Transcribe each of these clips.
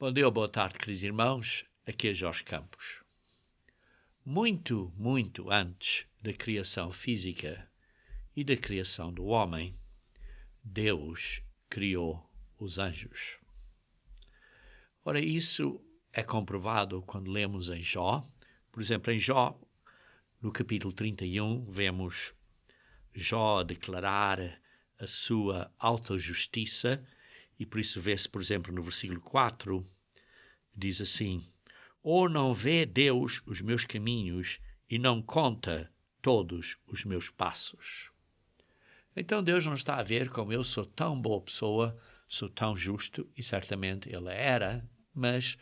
Bom dia, boa tarde, queridos irmãos. Aqui é Jorge Campos. Muito, muito antes da criação física e da criação do homem, Deus criou os anjos. Ora, isso é comprovado quando lemos em Jó. Por exemplo, em Jó, no capítulo 31, vemos Jó declarar a sua autojustiça, e por isso vê-se, por exemplo, no versículo 4, diz assim: Ou não vê Deus os meus caminhos e não conta todos os meus passos? Então Deus não está a ver como eu sou tão boa pessoa, sou tão justo, e certamente Ele era, mas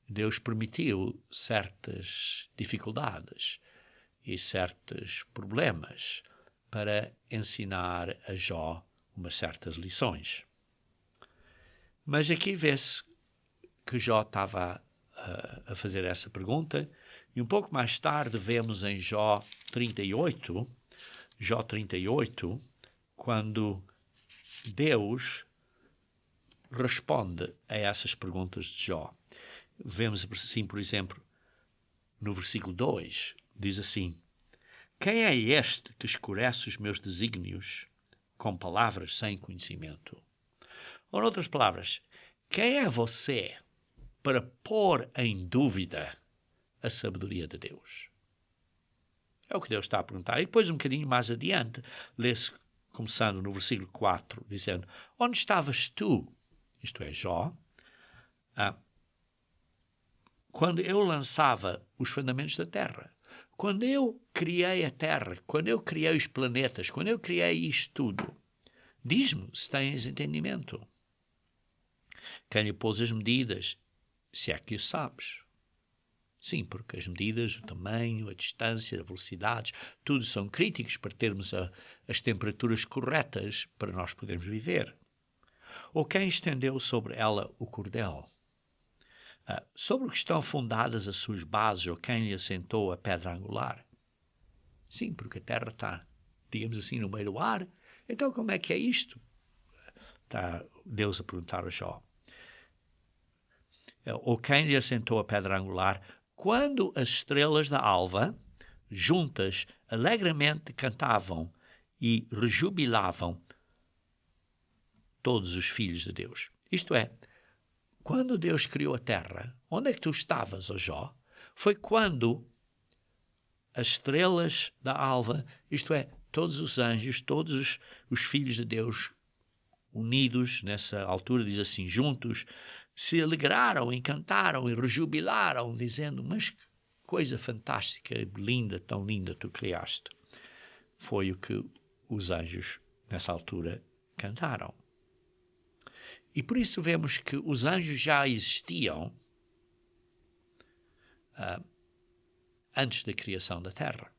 Deus permitiu certas dificuldades e certos problemas para ensinar a Jó umas certas lições. Mas aqui vê-se que Jó estava a fazer essa pergunta, e um pouco mais tarde vemos em Jó 38, quando Deus responde a essas perguntas de Jó. Vemos assim, por exemplo, no versículo 2, diz assim: Quem é este que escurece os meus desígnios com palavras sem conhecimento? Ou, em outras palavras, quem é você para pôr em dúvida a sabedoria de Deus? É o que Deus está a perguntar. E depois, um bocadinho mais adiante, lê-se, começando no versículo 4, dizendo: Onde estavas tu, isto é, Jó, quando eu lançava os fundamentos da terra? Quando eu criei a terra, quando eu criei os planetas, quando eu criei isto tudo, diz-me se tens entendimento. Quem lhe pôs as medidas, se é que o sabes? Sim, porque as medidas, o tamanho, a distância, as velocidades, tudo são críticos para termos as temperaturas corretas para nós podermos viver. Ou quem estendeu sobre ela o cordel? Sobre o que estão fundadas as suas bases, ou quem lhe assentou a pedra angular? Sim, porque a terra está, digamos assim, no meio do ar. Então como é que é isto? Está Deus a perguntar a Jó. Ou quem lhe assentou a pedra angular, quando as estrelas da alva, juntas, alegremente cantavam e rejubilavam todos os filhos de Deus. Isto é, quando Deus criou a terra, onde é que tu estavas, ó Jó? Foi quando as estrelas da alva, isto é, todos os anjos, todos os filhos de Deus, unidos nessa altura, diz assim, juntos, se alegraram e cantaram e rejubilaram, dizendo: Mas que coisa fantástica, linda, tão linda tu criaste. Foi o que os anjos, nessa altura, cantaram. E por isso vemos que os anjos já existiam antes da criação da terra.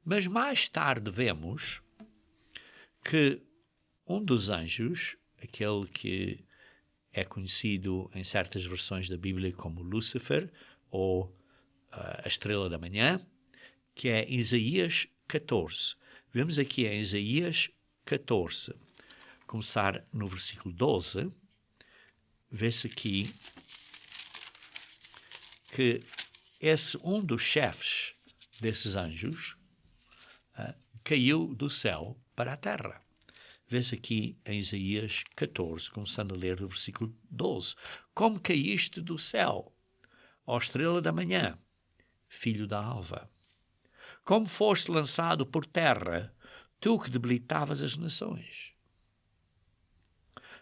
Mas mais tarde vemos que um dos anjos, aquele que é conhecido em certas versões da Bíblia como Lúcifer, ou a estrela da manhã, que é Isaías 14. Vemos aqui em Isaías 14, começar no versículo 12, vê-se aqui que um dos chefes desses anjos caiu do céu para a terra. Vê-se aqui em Isaías 14, começando a ler o versículo 12. Como caíste do céu, ó estrela da manhã, filho da alva? Como foste lançado por terra, tu que debilitavas as nações?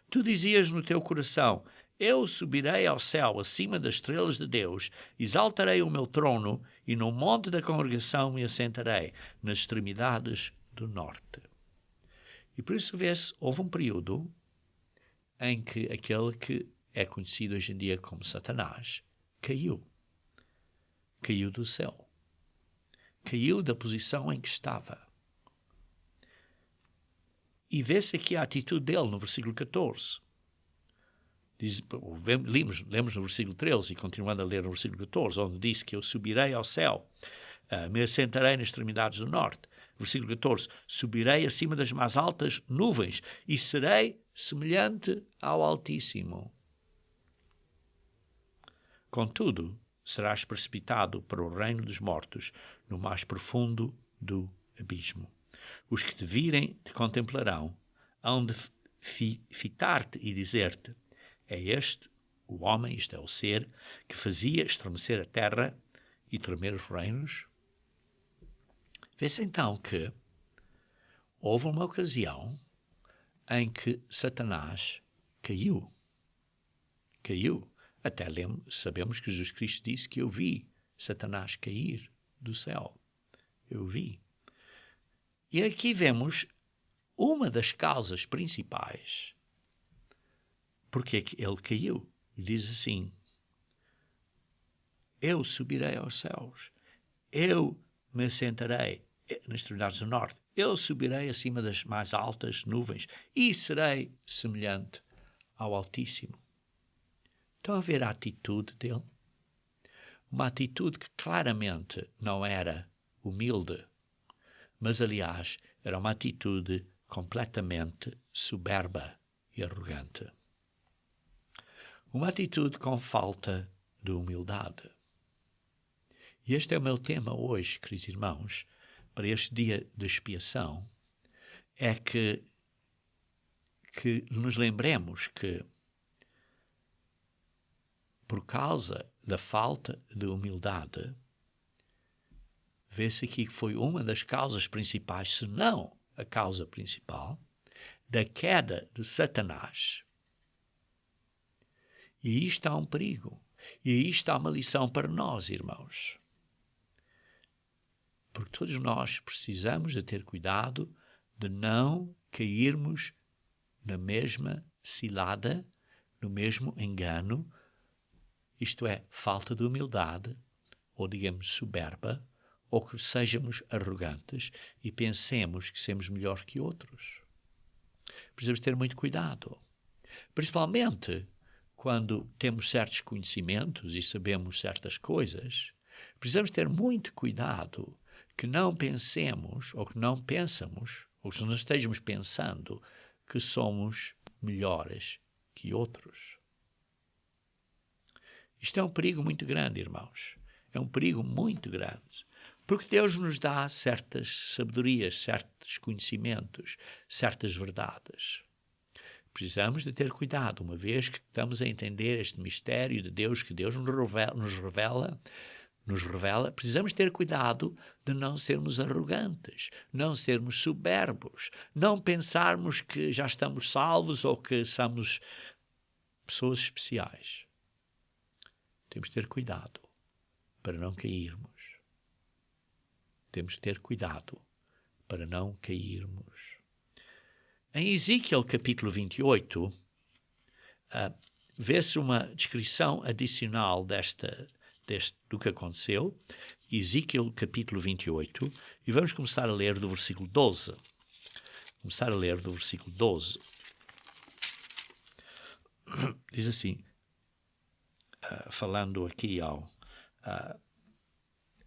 Tu dizias no teu coração: Eu subirei ao céu acima das estrelas de Deus, exaltarei o meu trono e no monte da congregação me assentarei, nas extremidades do norte. E por isso vê-se, houve um período em que aquele que é conhecido hoje em dia como Satanás caiu. Caiu do céu. Caiu da posição em que estava. E vê-se aqui a atitude dele no versículo 14. Lemos no versículo 13 e continuando a ler no versículo 14, onde diz que eu subirei ao céu, me assentarei nas extremidades do norte. Versículo 14, subirei acima das mais altas nuvens e serei semelhante ao Altíssimo. Contudo, serás precipitado para o reino dos mortos, no mais profundo do abismo. Os que te virem te contemplarão, hão de fitar-te e dizer-te: é este o homem, isto é o ser, que fazia estremecer a terra e tremer os reinos? Vê-se então que houve uma ocasião em que Satanás caiu. Até sabemos que Jesus Cristo disse que eu vi Satanás cair do céu. Eu vi. E aqui vemos uma das causas principais porque é que ele caiu. Diz assim: eu subirei aos céus, eu me sentarei nas extremidades do norte, eu subirei acima das mais altas nuvens e serei semelhante ao Altíssimo. Estão a ver a atitude dele? Uma atitude que claramente não era humilde, mas, aliás, era uma atitude completamente soberba e arrogante. Uma atitude com falta de humildade. E este é o meu tema hoje, queridos irmãos, para este dia de expiação, é que nos lembremos que, por causa da falta de humildade, vê-se aqui que foi uma das causas principais, se não a causa principal, da queda de Satanás. E aí está um perigo. E aí está uma lição para nós, irmãos. Porque todos nós precisamos de ter cuidado de não cairmos na mesma cilada, no mesmo engano, isto é, falta de humildade, ou digamos soberba, ou que sejamos arrogantes e pensemos que somos melhor que outros. Precisamos ter muito cuidado, principalmente quando temos certos conhecimentos e sabemos certas coisas. Precisamos ter muito cuidado que não pensemos, ou que não pensamos, ou que não estejamos pensando que somos melhores que outros. Isto é um perigo muito grande, irmãos. É um perigo muito grande. Porque Deus nos dá certas sabedorias, certos conhecimentos, certas verdades. Precisamos de ter cuidado, uma vez que estamos a entender este mistério de Deus, que Deus nos revela, precisamos ter cuidado de não sermos arrogantes, não sermos soberbos, não pensarmos que já estamos salvos ou que somos pessoas especiais. Temos de ter cuidado para não cairmos. Temos de ter cuidado para não cairmos. Em Ezequiel capítulo 28, vê-se uma descrição adicional do que aconteceu. Ezequiel capítulo 28, e vamos começar a ler do versículo 12. Diz assim, falando aqui a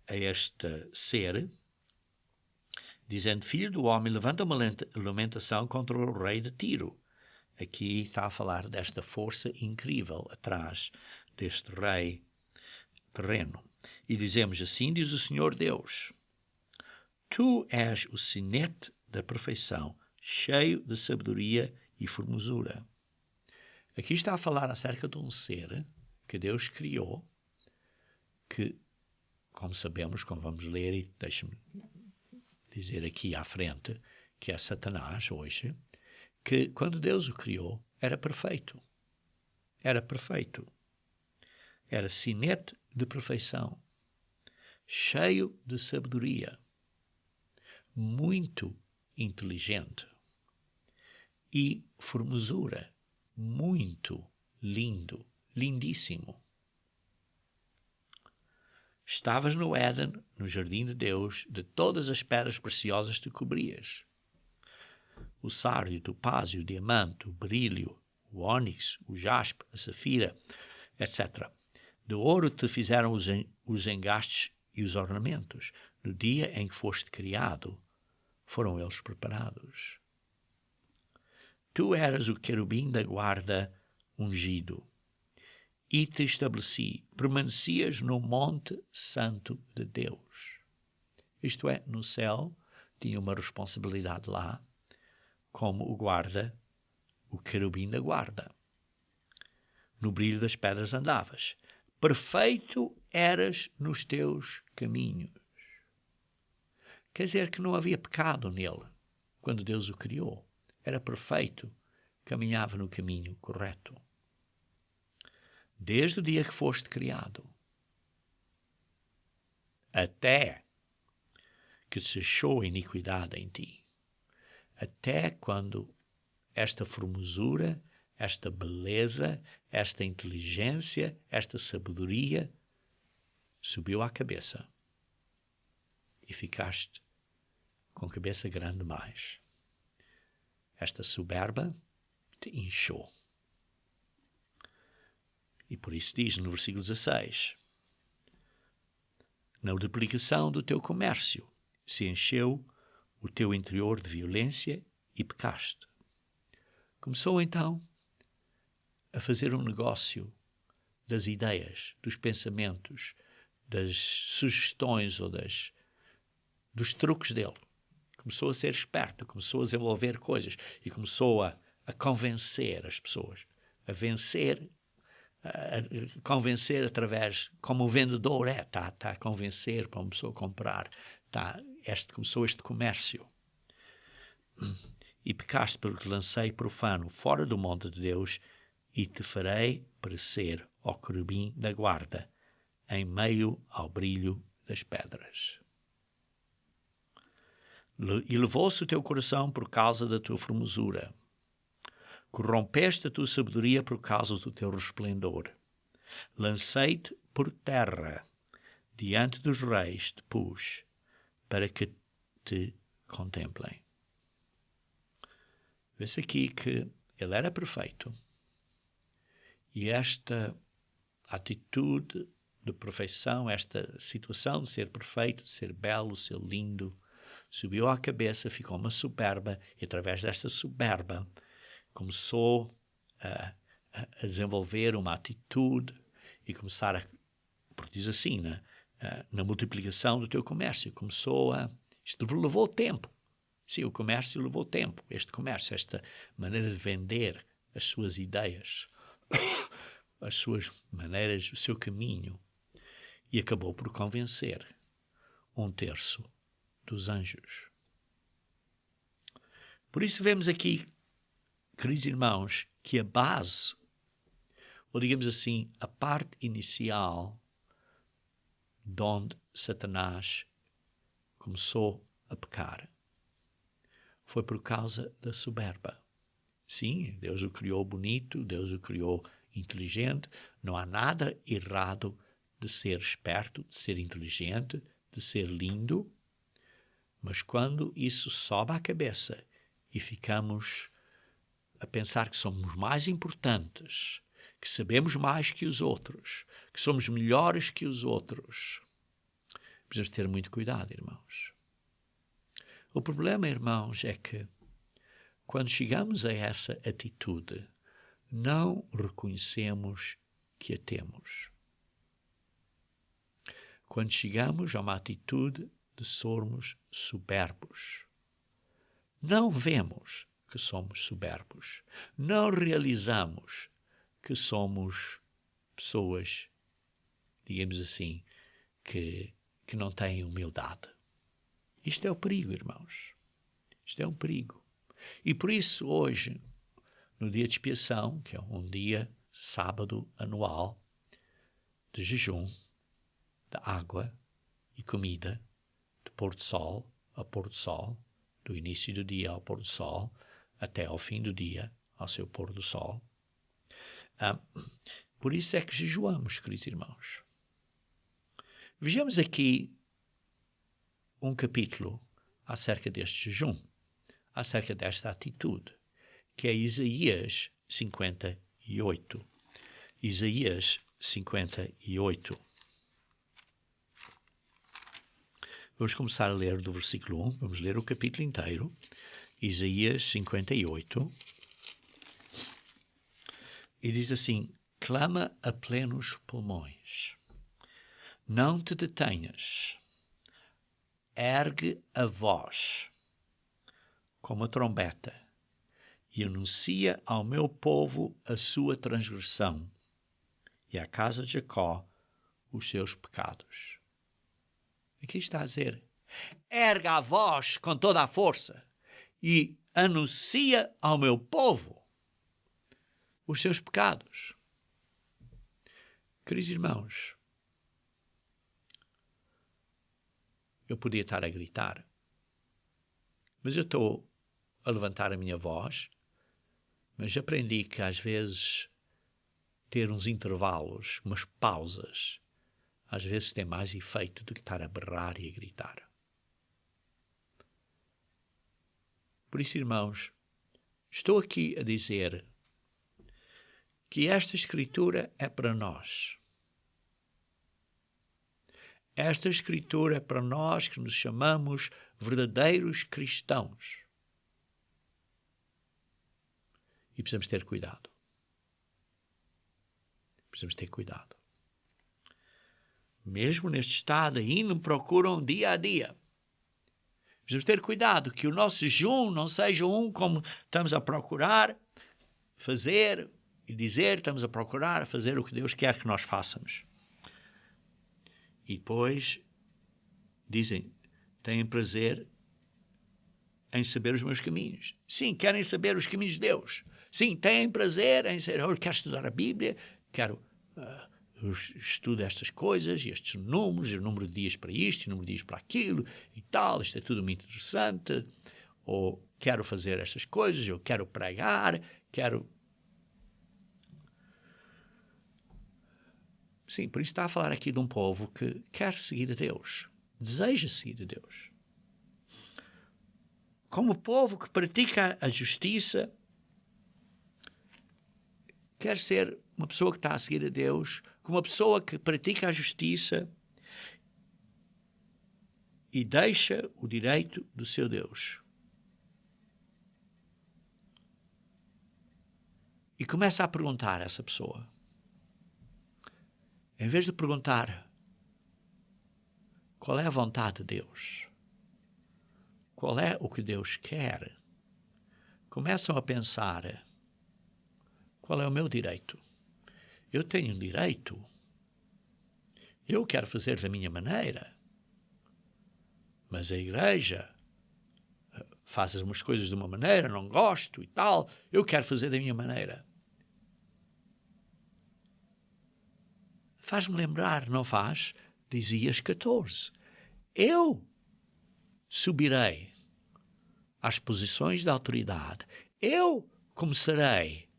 este ser, dizendo: filho do homem, levanta uma lamentação contra o rei de Tiro. Aqui está a falar desta força incrível atrás deste rei terreno. E dizemos assim: diz o Senhor Deus: tu és o sinete da perfeição, cheio de sabedoria e formosura. Aqui está a falar acerca de um ser que Deus criou, que, como sabemos, como vamos ler, e deixe-me dizer aqui à frente, que é Satanás hoje, que quando Deus o criou, era perfeito. Era perfeito. Era sinete de perfeição, cheio de sabedoria, muito inteligente e formosura, muito lindo, lindíssimo. Estavas no Éden, no jardim de Deus, de todas as pedras preciosas te cobrias. O sárdio, o topázio, o diamante, o berílio, o ónix, o jaspe, a safira, etc. De ouro te fizeram os engastes e os ornamentos. No dia em que foste criado, foram eles preparados. Tu eras o querubim da guarda ungido, e te estabeleci. Permanecias no monte santo de Deus. Isto é, no céu, tinha uma responsabilidade lá, como o guarda, o querubim da guarda. No brilho das pedras andavas. Perfeito eras nos teus caminhos. Quer dizer que não havia pecado nele, quando Deus o criou. Era perfeito, caminhava no caminho correto. Desde o dia que foste criado, até que cessou a iniquidade em ti, até quando esta formosura, esta beleza, esta inteligência, esta sabedoria subiu à cabeça e ficaste com cabeça grande demais. Esta soberba te inchou. E por isso diz no versículo 16, na duplicação do teu comércio se encheu o teu interior de violência e pecaste. Começou então a fazer um negócio das ideias, dos pensamentos, das sugestões ou dos truques dele. Começou a ser esperto, começou a desenvolver coisas e começou a convencer as pessoas, a vencer, a convencer através, como o vendedor está a convencer para uma pessoa comprar. Começou este comércio. E pecaste porque lancei profano fora do monte de Deus e te farei parecer ao querubim da guarda, em meio ao brilho das pedras. E levou-se o teu coração por causa da tua formosura. Corrompeste a tua sabedoria por causa do teu resplendor. Lancei-te por terra, diante dos reis te pus, para que te contemplem. Vê-se aqui que ele era perfeito. E esta atitude de perfeição, esta situação de ser perfeito, de ser belo, de ser lindo, subiu à cabeça, ficou uma soberba, e através desta soberba começou a desenvolver uma atitude e começar a, porque diz assim, na multiplicação do teu comércio, isto levou tempo. Sim, o comércio levou tempo. Este comércio, esta maneira de vender as suas ideias, as suas maneiras, o seu caminho, e acabou por convencer 1/3 dos anjos. Por isso vemos aqui, queridos irmãos, que a base, ou digamos assim, a parte inicial de onde Satanás começou a pecar, foi por causa da soberba. Sim, Deus o criou bonito, Deus o criou inteligente, não há nada errado de ser esperto, de ser inteligente, de ser lindo, mas quando isso sobe à cabeça e ficamos a pensar que somos mais importantes, que sabemos mais que os outros, que somos melhores que os outros, precisamos ter muito cuidado, irmãos. O problema, irmãos, é que quando chegamos a essa atitude, não reconhecemos que a temos. Quando chegamos a uma atitude de sermos soberbos, não vemos que somos soberbos, não realizamos que somos pessoas, digamos assim, que não têm humildade. Isto é o perigo, irmãos. Isto é um perigo. E por isso hoje, no dia de expiação, que é um dia sábado anual de jejum, de água e comida, de pôr do sol a pôr do sol, do início do dia ao pôr do sol, até ao fim do dia, ao seu pôr do sol. Por isso é que jejuamos, queridos irmãos. Vejamos aqui um capítulo acerca deste jejum, acerca desta atitude, que é Isaías 58. Isaías 58. Vamos começar a ler do versículo 1, vamos ler o capítulo inteiro, Isaías 58. E diz assim: clama a plenos pulmões. Não te detenhas. Ergue a voz como a trombeta e anuncia ao meu povo a sua transgressão e à casa de Jacó os seus pecados. Aqui está a dizer, erga a voz com toda a força e anuncia ao meu povo os seus pecados. Queridos irmãos, eu podia estar a gritar, mas eu estou a levantar a minha voz, mas aprendi que às vezes ter uns intervalos, umas pausas, às vezes tem mais efeito do que estar a berrar e a gritar. Por isso, irmãos, estou aqui a dizer que esta Escritura é para nós. Esta Escritura é para nós que nos chamamos verdadeiros cristãos. E precisamos ter cuidado. Precisamos ter cuidado. Mesmo neste estado, ainda me procuram dia a dia. Precisamos ter cuidado que o nosso jejum não seja como estamos a procurar fazer e dizer, estamos a procurar fazer o que Deus quer que nós façamos. E depois dizem, têm prazer em saber os meus caminhos. Sim, querem saber os caminhos de Deus. Sim, têm prazer em saber, eu quero estudar a Bíblia, quero estudo estas coisas, estes números, o número de dias para isto, o número de dias para aquilo e tal, isto é tudo muito interessante, ou quero fazer estas coisas, eu quero pregar, quero... Sim, por isso está a falar aqui de um povo que quer seguir a Deus, deseja seguir a Deus. Como povo que pratica a justiça, quer ser uma pessoa que está a seguir a Deus, como uma pessoa que pratica a justiça e deixa o direito do seu Deus. E começa a perguntar a essa pessoa. Em vez de perguntar qual é a vontade de Deus, qual é o que Deus quer, começam a pensar qual é o meu direito. Eu tenho um direito. Eu quero fazer da minha maneira. Mas a igreja faz umas coisas de uma maneira, não gosto e tal. Eu quero fazer da minha maneira. Faz-me lembrar, não faz? De Isaías 14. Eu subirei às posições de autoridade. Eu começarei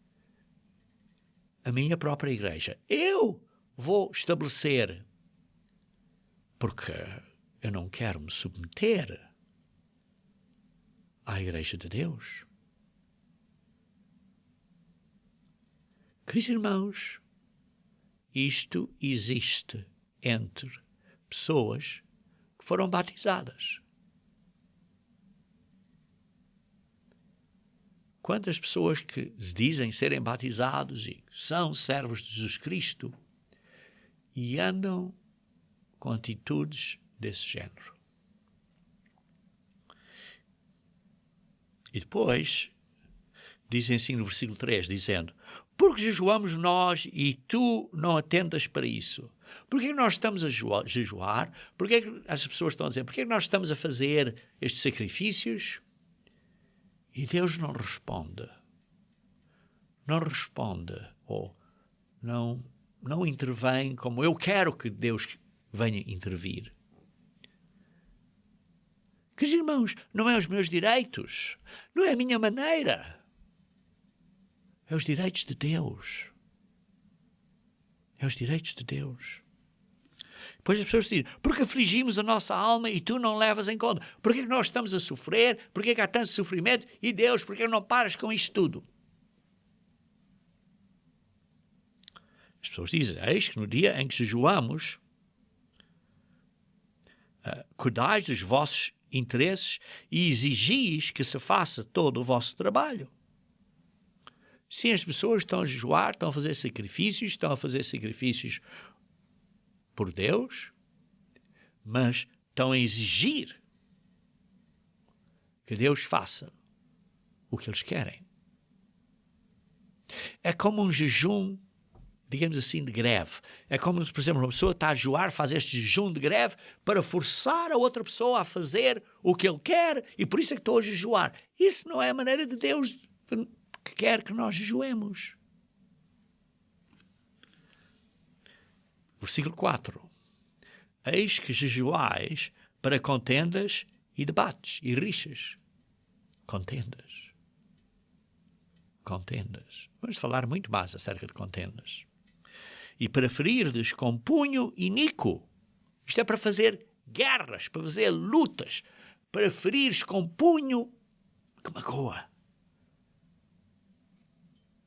a minha própria igreja. Eu vou estabelecer, porque eu não quero me submeter à igreja de Deus. Queridos irmãos, isto existe entre pessoas que foram batizadas. Quantas pessoas que dizem serem batizados e são servos de Jesus Cristo e andam com atitudes desse género. E depois, dizem assim no versículo 3, dizendo, porque jejuamos nós e tu não atentas para isso? Porquê que nós estamos a jejuar? Porquê que as pessoas estão a dizer, porquê que nós estamos a fazer estes sacrifícios? E Deus não responde. Não responde ou não intervém como eu quero que Deus venha intervir. Queridos irmãos, não é os meus direitos, não é a minha maneira. É os direitos de Deus. É os direitos de Deus. Depois as pessoas dizem, porque afligimos a nossa alma e tu não levas em conta. Porquê que nós estamos a sofrer? Porquê que há tanto sofrimento? E Deus, porquê que não paras com isto tudo? As pessoas dizem, eis que no dia em que jejuamos, cuidais dos vossos interesses e exigis que se faça todo o vosso trabalho. Sim, as pessoas estão a jejuar, estão a fazer sacrifícios por Deus, mas estão a exigir que Deus faça o que eles querem. É como um jejum, digamos assim, de greve. É como, por exemplo, uma pessoa está a jejuar, faz este jejum de greve para forçar a outra pessoa a fazer o que ele quer, e por isso é que estou a jejuar. Isso não é a maneira de Deus que quer que nós jejuemos. Versículo 4. Eis que jejuais para contendas e debates e rixas. Contendas. Vamos falar muito mais acerca de contendas. E para ferirdes com punho iníquo. Isto é para fazer guerras, para fazer lutas, para ferires com punho que magoa.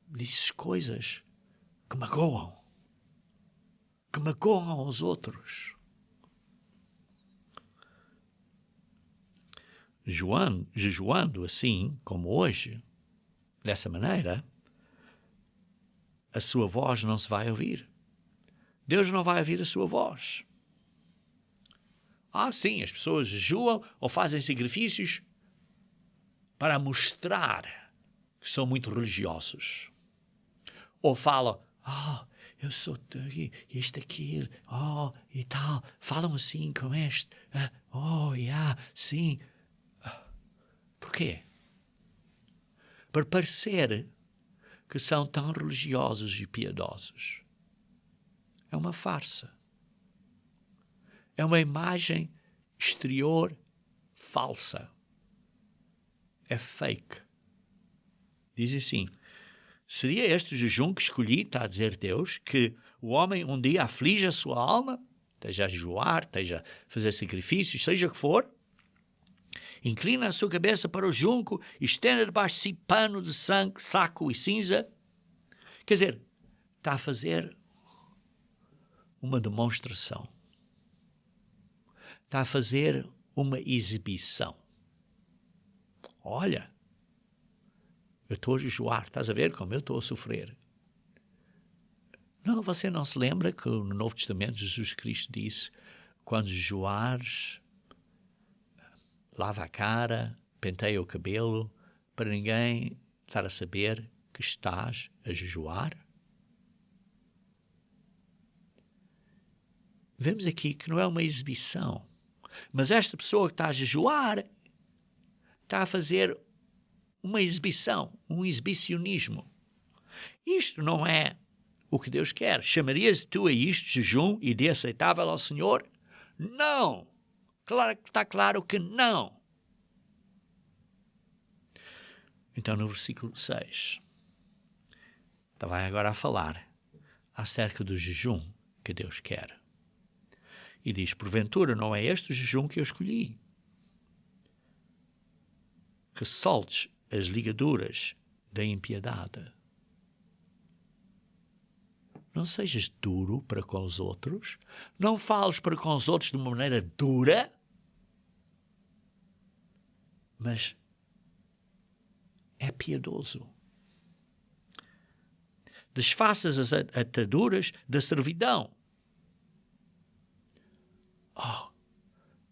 Dizes coisas que magoam aos outros. Jejuando assim, como hoje, dessa maneira, a sua voz não se vai ouvir. Deus não vai ouvir a sua voz. Sim, as pessoas jejuam ou fazem sacrifícios para mostrar que são muito religiosos. Ou falam, eu sou isto, aquilo, e tal. Falam assim com este. Sim. Por quê? Para parecer que são tão religiosos e piedosos. É uma farsa. É uma imagem exterior falsa. É fake. Diz assim, seria este o jejum que escolhi, está a dizer Deus, que o homem um dia aflige a sua alma, esteja a jejuar, esteja a fazer sacrifícios, seja o que for, inclina a sua cabeça para o junco e estenda debaixo de si pano de sangue, saco e cinza. Quer dizer, está a fazer uma demonstração. Está a fazer uma exibição. Olha, eu estou a jejuar, estás a ver como eu estou a sofrer. Não, você não se lembra que no Novo Testamento Jesus Cristo disse, quando jejuares, lava a cara, penteia o cabelo, para ninguém estar a saber que estás a jejuar? Vemos aqui que não é uma exibição, mas esta pessoa que está a jejuar está a fazer uma exibição, um exibicionismo. Isto não é o que Deus quer. Chamarias tu a isto jejum e dia aceitável ao Senhor? Não! Está claro que não. Então no versículo 6, vai agora a falar acerca do jejum que Deus quer. E diz, porventura não é este o jejum que eu escolhi? Que soltes as ligaduras da impiedade. Não sejas duro para com os outros. Não fales para com os outros de uma maneira dura. Mas é piedoso. Desfaças as ataduras da servidão.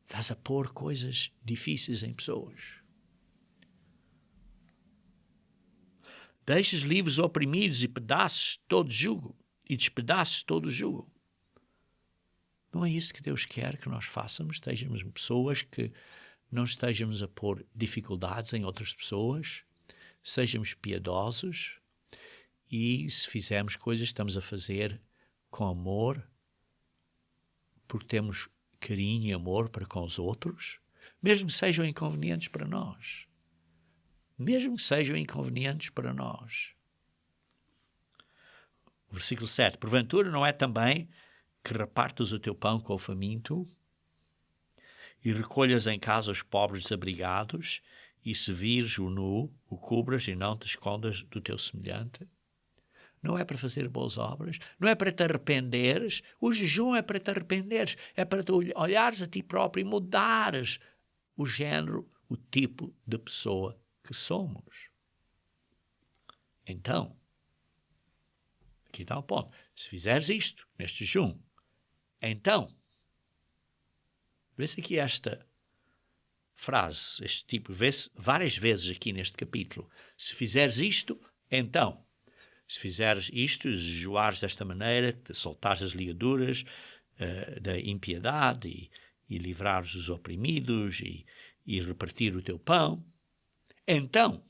Estás a pôr coisas difíceis em pessoas. Deixes livres oprimidos e pedaços todo jugo. E despedaços todo jugo. Não é isso que Deus quer que nós façamos? Estejamos pessoas que não estejamos a pôr dificuldades em outras pessoas. Sejamos piedosos. E se fizermos coisas, estamos a fazer com amor. Porque temos carinho e amor para com os outros. Mesmo que sejam inconvenientes para nós. Versículo 7. Porventura não é também que repartas o teu pão com o faminto e recolhas em casa os pobres desabrigados e se vires o nu, o cubras e não te escondas do teu semelhante? Não é para fazer boas obras, não é para te arrependeres. O jejum é para te arrependeres, é para tu olhares a ti próprio e mudares o género, o tipo de pessoa que somos. então, aqui está o ponto, se fizeres isto, neste jejum, então, vê-se aqui esta frase, este tipo, vê-se várias vezes aqui neste capítulo. Se fizeres isto, então. Se fizeres isto, jejuares desta maneira, soltares as ligaduras da impiedade e livrares os oprimidos e repartir o teu pão, então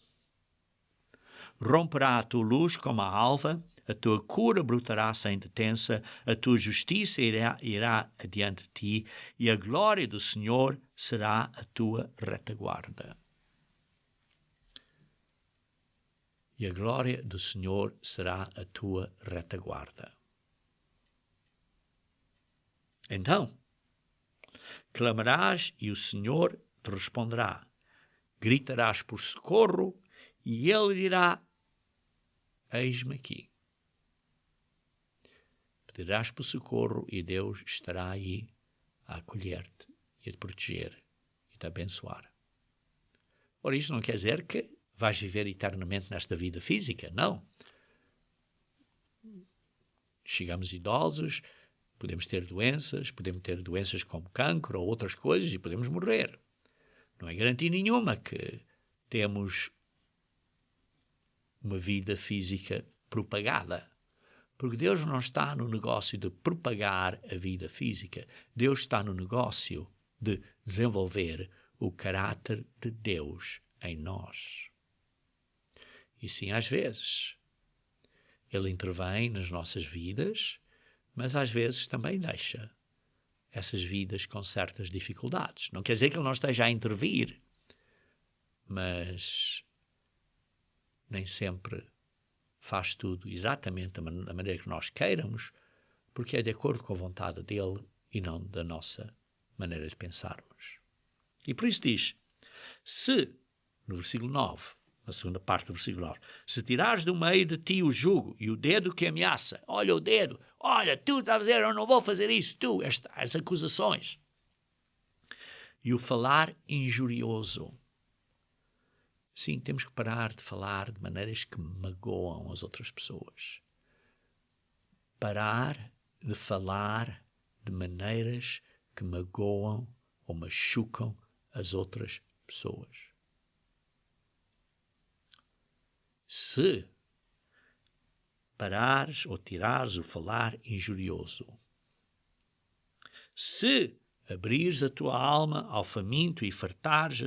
romperá a tua luz como a alva, a tua cura brotará sem detença, a tua justiça irá adiante de ti, e a glória do Senhor será a tua retaguarda. E a glória do Senhor será a tua retaguarda. Então, clamarás e o Senhor te responderá. Gritarás por socorro e Ele dirá, eis-me aqui. Pedirás por socorro e Deus estará aí a acolher-te e a te proteger e te abençoar. Ora, isto não quer dizer que vais viver eternamente nesta vida física, não. Chegamos idosos, podemos ter doenças como cancro ou outras coisas e podemos morrer. Não é garantia nenhuma que temos uma vida física propagada. Porque Deus não está no negócio de propagar a vida física. Deus está no negócio de desenvolver o caráter de Deus em nós. E sim, às vezes, Ele intervém nas nossas vidas, mas às vezes também deixa essas vidas com certas dificuldades. Não quer dizer que Ele não esteja a intervir, mas nem sempre faz tudo exatamente da maneira que nós queiramos, porque é de acordo com a vontade dele e não da nossa maneira de pensarmos. E por isso diz, se, no versículo 9, na segunda parte do versículo 9, se tirares do meio de ti o jugo e o dedo que ameaça, olha o dedo, olha, tu estás a dizer, eu não vou fazer isso, tu, as acusações, e o falar injurioso. Sim, temos que parar de falar de maneiras que magoam as outras pessoas. Parar de falar de maneiras que magoam ou machucam as outras pessoas. Se parares ou tirares o falar injurioso, se abrires a tua alma ao faminto e fartares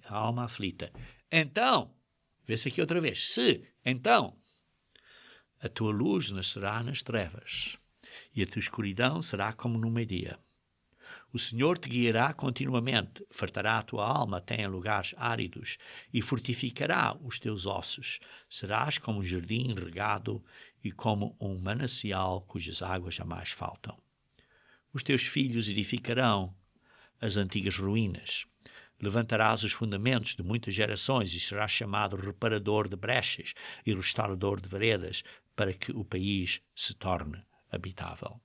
a alma aflita, então, vê-se aqui outra vez, se, então, a tua luz nascerá nas trevas e a tua escuridão será como no meio-dia. O Senhor te guiará continuamente, fartará a tua alma até em lugares áridos e fortificará os teus ossos. Serás como um jardim regado e como um manancial cujas águas jamais faltam. Os teus filhos edificarão as antigas ruínas. Levantarás os fundamentos de muitas gerações e serás chamado reparador de brechas e restaurador de veredas para que o país se torne habitável.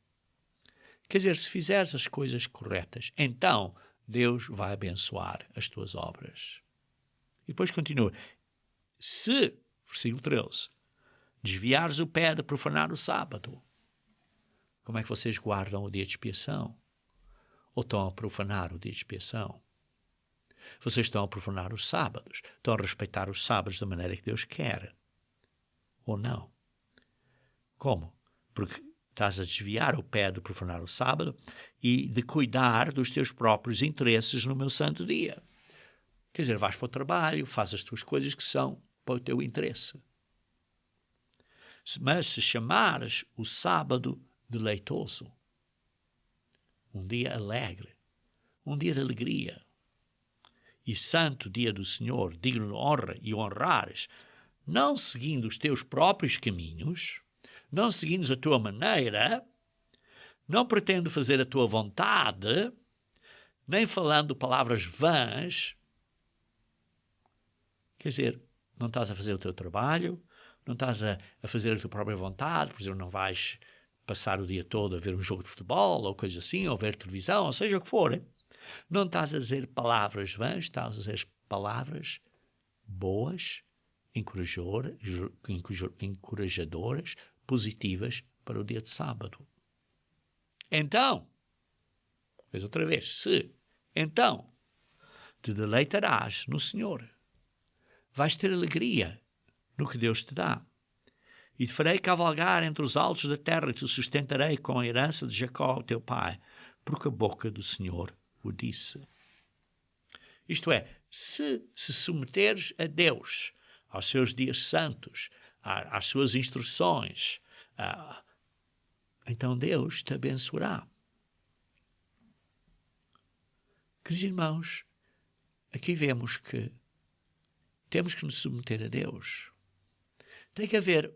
Quer dizer, se fizeres as coisas corretas, então Deus vai abençoar as tuas obras. E depois continua. Se, versículo 13, desviares o pé de profanar o sábado, como é que vocês guardam o dia de expiação? Ou estão a profanar o dia de expiação? Vocês estão a profanar os sábados, estão a respeitar os sábados da maneira que Deus quer. Ou não? Como? Porque estás a desviar o pé de profanar o sábado e de cuidar dos teus próprios interesses no meu santo dia. Quer dizer, vais para o trabalho, fazes as tuas coisas que são para o teu interesse. Mas se chamares o sábado deleitoso, um dia alegre, um dia de alegria, e santo dia do Senhor, digno de honra e honrares, não seguindo os teus próprios caminhos, não seguindo a tua maneira, não pretendo fazer a tua vontade, nem falando palavras vãs, quer dizer, não estás a fazer o teu trabalho, não estás a fazer a tua própria vontade, por exemplo, não vais passar o dia todo a ver um jogo de futebol ou coisa assim, ou ver televisão, ou seja o que for. Não estás a dizer palavras vãs, estás a dizer palavras boas, encorajadoras, positivas para o dia de sábado. Então, vez outra vez, então, te deleitarás no Senhor. Vais ter alegria no que Deus te dá. E te farei cavalgar entre os altos da terra e te sustentarei com a herança de Jacó, teu pai, porque a boca do Senhor o disse. Isto é, se submeteres a Deus, aos seus dias santos, às suas instruções, então Deus te abençoará. Queridos irmãos, aqui vemos que temos que nos submeter a Deus. Tem que haver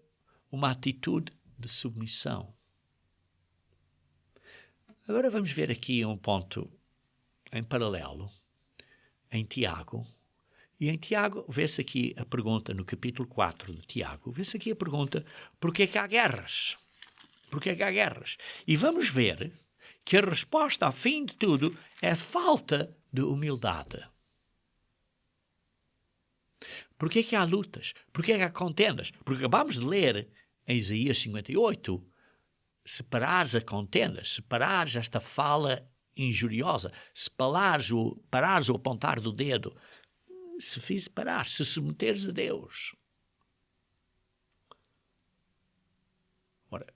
uma atitude de submissão. Agora vamos ver aqui um ponto em paralelo, em Tiago. E em Tiago, vê-se aqui a pergunta, no capítulo 4 de Tiago, vê-se aqui a pergunta, porquê que há guerras? Porquê que há guerras? E vamos ver que a resposta, ao fim de tudo, é falta de humildade. Porquê que há lutas? Porquê que há contendas? Porque acabamos de ler em Isaías 58, se parares a contendas, se parares esta fala injuriosa, se parares o apontar do dedo, se submeteres a Deus. Ora,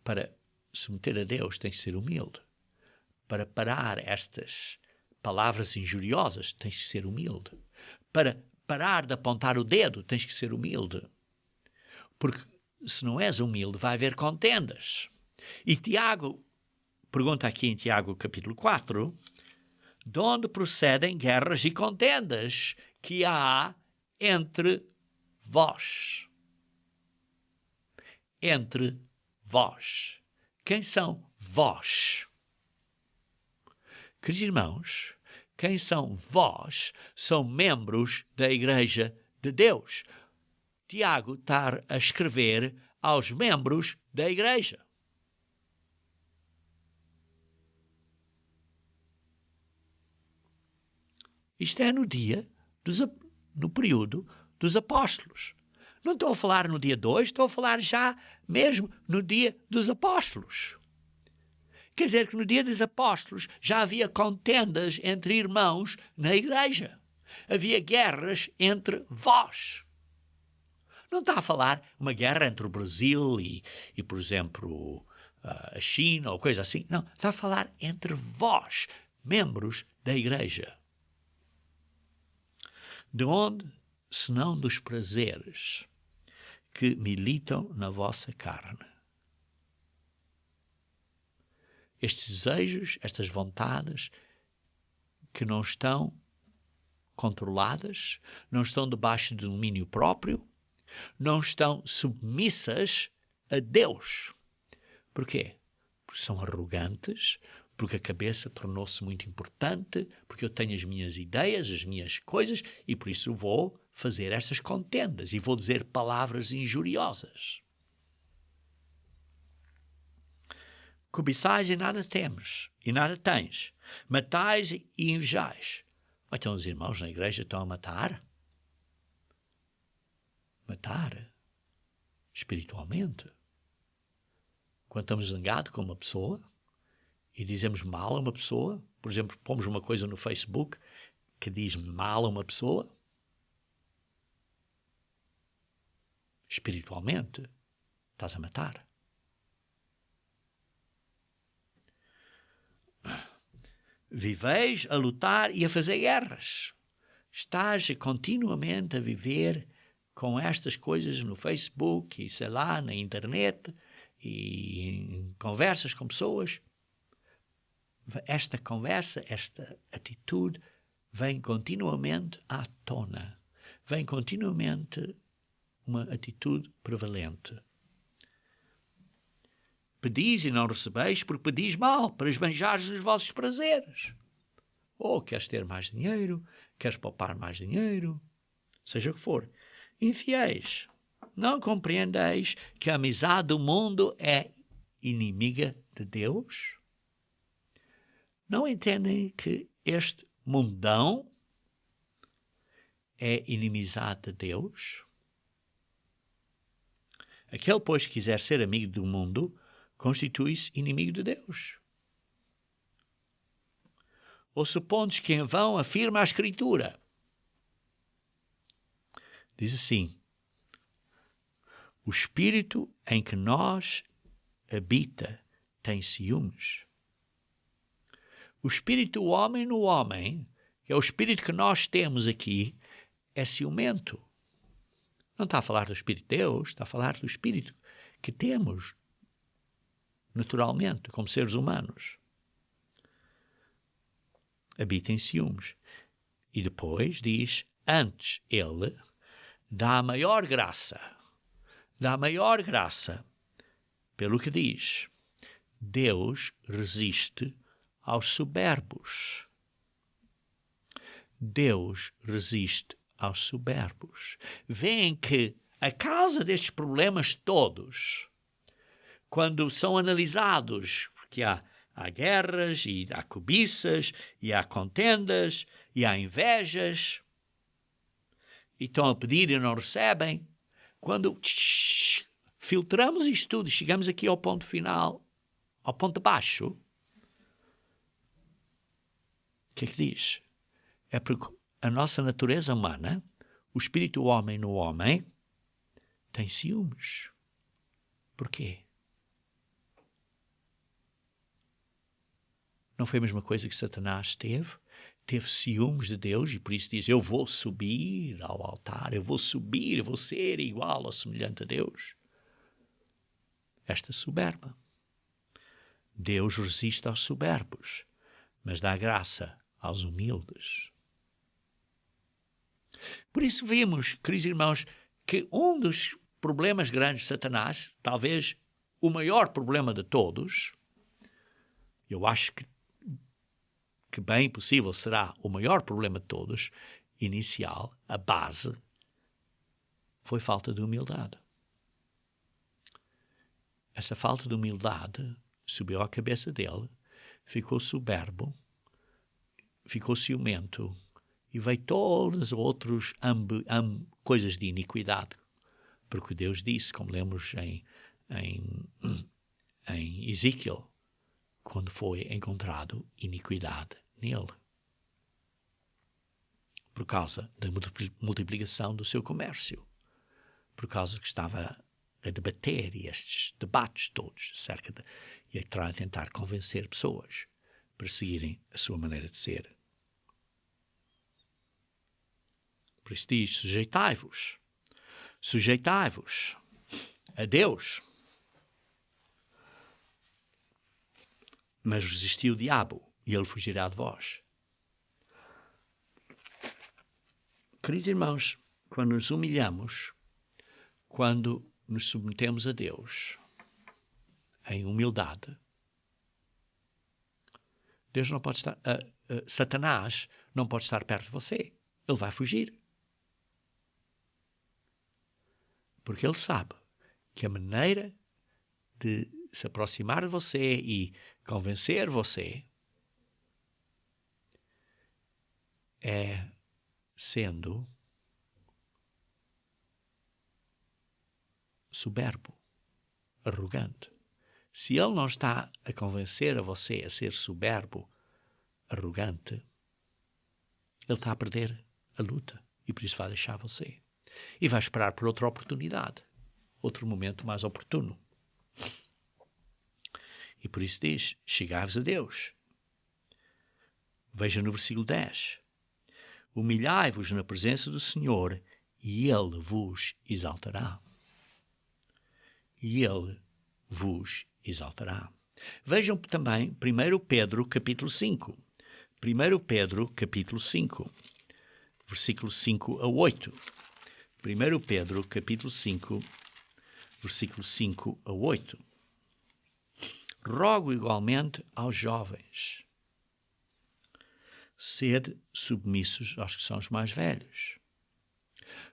para submeter a Deus tens de ser humilde. Para parar estas palavras injuriosas tens de ser humilde. Para parar de apontar o dedo tens que ser humilde. Porque se não és humilde vai haver contendas. E Tiago pergunta aqui em Tiago capítulo 4, de onde procedem guerras e contendas que há entre vós? Entre vós. Quem são vós? Queridos irmãos, quem são vós? São membros da Igreja de Deus. Tiago está a escrever aos membros da Igreja. Isto é no período dos apóstolos. Não estou a falar no dia 2, estou a falar já mesmo no dia dos apóstolos. Quer dizer que no dia dos apóstolos já havia contendas entre irmãos na igreja. Havia guerras entre vós. Não está a falar uma guerra entre o Brasil e por exemplo, a China ou coisa assim. Não, está a falar entre vós, membros da igreja. De onde, senão dos prazeres que militam na vossa carne? Estes desejos, estas vontades que não estão controladas, não estão debaixo de domínio próprio, não estão submissas a Deus. Porquê? Porque são arrogantes, porque a cabeça tornou-se muito importante, porque eu tenho as minhas ideias, as minhas coisas, e por isso vou fazer estas contendas e vou dizer palavras injuriosas. Cobiçais e nada temos, e nada tens. Matais e invejais. Então os irmãos na igreja estão a matar? Matar? Espiritualmente? Quando estamos zangados com uma pessoa e dizemos mal a uma pessoa, por exemplo, pomos uma coisa no Facebook que diz mal a uma pessoa, espiritualmente estás a matar. Viveis a lutar e a fazer guerras. Estás continuamente a viver com estas coisas no Facebook e sei lá, na internet e em conversas com pessoas. Esta conversa, esta atitude vem continuamente à tona. Vem continuamente uma atitude prevalente. Pedis e não recebeis, porque pedis mal, para esbanjares os vossos prazeres. Ou queres ter mais dinheiro, queres poupar mais dinheiro, seja o que for. Infiéis, não compreendeis que a amizade do mundo é inimiga de Deus? Não entendem que este mundão é inimizade de Deus? Aquele, pois, que quiser ser amigo do mundo, constitui-se inimigo de Deus. Ou supondes que em vão afirma a Escritura? Diz assim: o espírito em que nós habita tem ciúmes. O espírito do homem no homem, que é o espírito que nós temos aqui, é ciumento. Não está a falar do Espírito de Deus, está a falar do Espírito que temos naturalmente, como seres humanos. Habita em ciúmes. E depois diz, antes ele dá a maior graça. Dá a maior graça, pelo que diz, Deus resiste aos soberbos. Deus resiste aos soberbos. Veem que a causa destes problemas todos, quando são analisados, porque há guerras, e há cobiças, e há contendas, e há invejas, e estão a pedir e não recebem, quando filtramos isto tudo e chegamos aqui ao ponto final, ao ponto de baixo, o que é que diz? É porque a nossa natureza humana, o espírito do homem no homem, tem ciúmes. Porquê? Não foi a mesma coisa que Satanás teve? Teve ciúmes de Deus e por isso diz, eu vou subir ao altar, eu vou subir, eu vou ser igual ou semelhante a Deus. Esta soberba. Deus resiste aos soberbos, mas dá graça aos humildes. Por isso vimos, queridos irmãos, que um dos problemas grandes de Satanás, talvez o maior problema de todos, eu acho que bem possível será o maior problema de todos, inicial, a base, foi falta de humildade. Essa falta de humildade subiu à cabeça dele, ficou soberbo, ficou ciumento, e veio todas as outras coisas de iniquidade. Porque Deus disse, como lemos em Ezequiel, quando foi encontrado iniquidade nele. Por causa da multiplicação do seu comércio. Por causa que estava a debater e estes debates todos acerca de... e a tentar convencer pessoas para seguirem a sua maneira de ser. Por isso diz, sujeitai-vos a Deus. Mas resisti o diabo e ele fugirá de vós. Queridos irmãos, quando nos humilhamos, quando nos submetemos a Deus em humildade, Deus não pode estar, Satanás não pode estar perto de você. Ele vai fugir. Porque ele sabe que a maneira de se aproximar de você e convencer você é sendo soberbo, arrogante. Se ele não está a convencer a você a ser soberbo, arrogante, ele está a perder a luta e por isso vai deixar você. E vai esperar por outra oportunidade, outro momento mais oportuno. E por isso diz, chegai-vos a Deus. Veja no versículo 10. Humilhai-vos na presença do Senhor e Ele vos exaltará. E Ele vos exaltará. Vejam também 1 Pedro capítulo 5. 1 Pedro capítulo 5, versículos 5 a 8. 1 Pedro capítulo 5, versículos 5 a 8. Rogo igualmente aos jovens, sede submissos aos que são os mais velhos.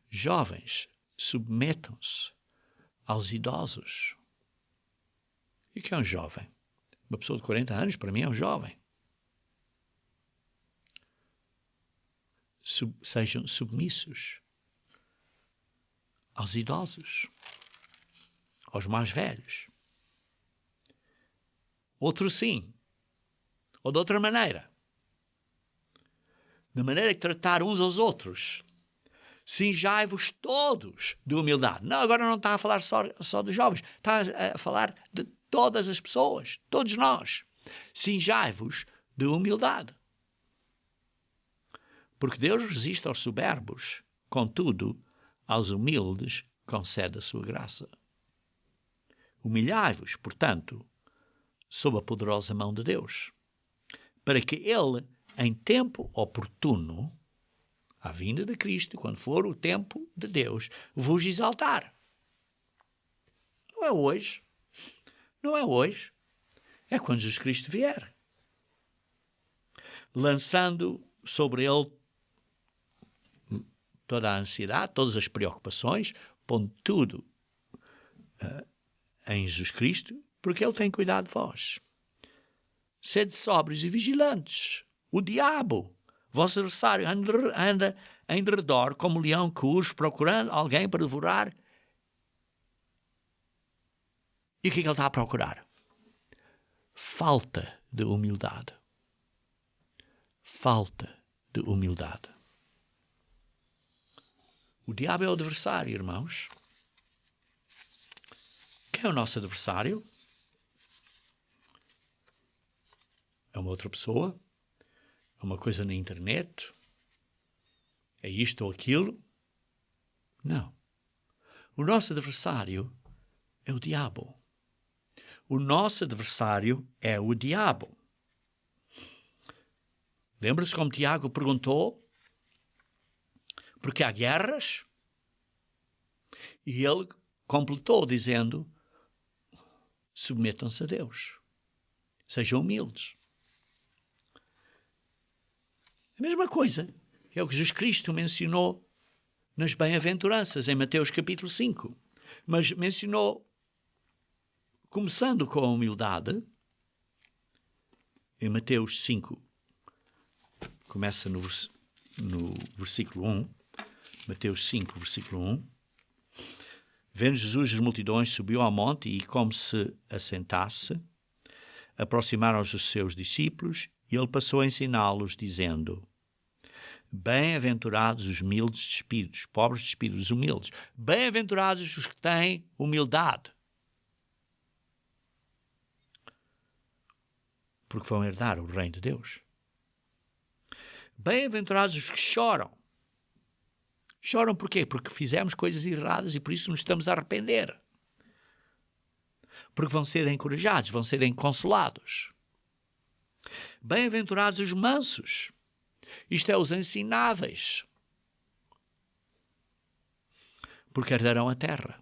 Jovens, submetam-se aos idosos. E o que é um jovem? Uma pessoa de 40 anos, para mim, é um jovem. Sejam submissos aos idosos. aos mais velhos. Outro sim, ou de outra maneira. Da maneira que tratar uns aos outros. Cinjai-vos todos de humildade. Não, agora não está a falar só dos jovens, está a falar de todas as pessoas, todos nós. Cinjai-vos de humildade. Porque Deus resiste aos soberbos, contudo, aos humildes concede a sua graça. Humilhai-vos, portanto, sob a poderosa mão de Deus, para que Ele, em tempo oportuno, à vinda de Cristo, quando for o tempo de Deus, vos exaltar. Não é hoje. Não é hoje. É quando Jesus Cristo vier. Lançando sobre Ele toda a ansiedade, todas as preocupações, pondo tudo em Jesus Cristo, porque Ele tem cuidado de vós. Sede sóbrios e vigilantes. O diabo, vosso adversário, anda em redor como leão que urge, procurando alguém para devorar. E o que é que ele está a procurar? Falta de humildade. Falta de humildade. O diabo é o adversário, irmãos. Quem é o nosso adversário? É uma outra pessoa? É uma coisa na internet? É isto ou aquilo? Não. O nosso adversário é o diabo. O nosso adversário é o diabo. Lembra-se como Tiago perguntou? Porque há guerras? E ele completou dizendo: submetam-se a Deus. Sejam humildes. A mesma coisa é o que Jesus Cristo mencionou nas bem-aventuranças, em Mateus capítulo 5. Mas mencionou, começando com a humildade, em Mateus 5, começa no versículo 1, Mateus 5, versículo 1. Vendo Jesus as multidões, subiu ao monte e, como se assentasse, aproximaram-se os seus discípulos e ele passou a ensiná-los, dizendo: bem-aventurados os humildes de espíritos, pobres de espíritos, humildes. Bem-aventurados os que têm humildade, porque vão herdar o reino de Deus. Bem-aventurados os que choram. Choram porquê? Porque fizemos coisas erradas e por isso nos estamos a arrepender. Porque vão ser encorajados, vão ser consolados. Bem-aventurados os mansos. Isto é, os ensináveis. Porque herdarão a terra.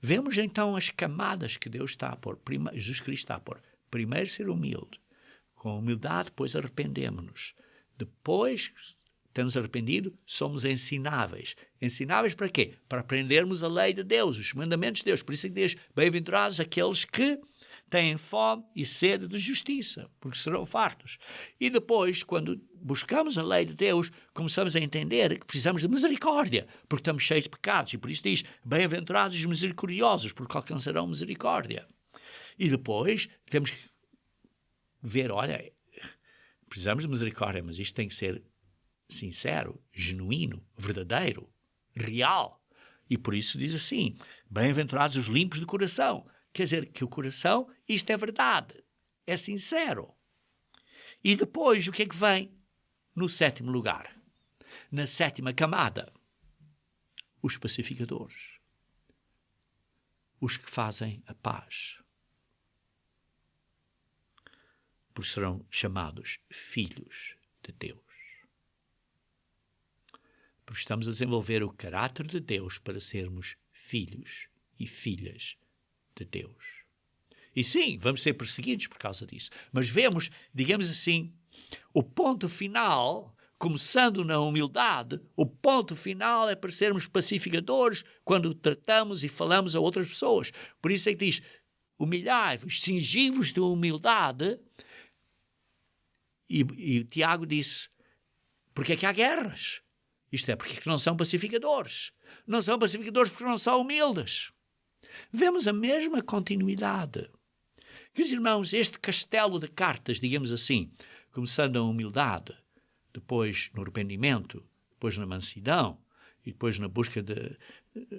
Vemos então as camadas que Deus está a pôr. Jesus Cristo está a pôr. Primeiro ser humilde. Com humildade, depois arrependemos-nos. Depois, temos arrependido, somos ensináveis. Ensináveis para quê? Para aprendermos a lei de Deus, os mandamentos de Deus. Por isso é que diz: bem-aventurados aqueles que têm fome e sede de justiça, porque serão fartos. E depois, quando buscamos a lei de Deus, começamos a entender que precisamos de misericórdia, porque estamos cheios de pecados. E por isso diz: bem-aventurados os misericordiosos, porque alcançarão misericórdia. E depois temos que ver, olha, precisamos de misericórdia, mas isto tem que ser sincero, genuíno, verdadeiro, real. E por isso diz assim: bem-aventurados os limpos de coração. Quer dizer que o coração, isto é verdade, é sincero. E depois o que é que vem no sétimo lugar? Na sétima camada, os pacificadores, os que fazem a paz. Porque serão chamados filhos de Deus. Porque estamos a desenvolver o caráter de Deus para sermos filhos e filhas de Deus. E sim, vamos ser perseguidos por causa disso. Mas vemos, digamos assim, o ponto final, começando na humildade, o ponto final é para sermos pacificadores quando tratamos e falamos a outras pessoas. Por isso é que diz: humilhai-vos, cingi-vos de humildade. E Tiago disse: porque é que há guerras? Isto é, porque não são pacificadores. Não são pacificadores porque não são humildes. Vemos a mesma continuidade. Queridos irmãos, este castelo de cartas, digamos assim, começando na humildade, depois no arrependimento, depois na mansidão, e depois na busca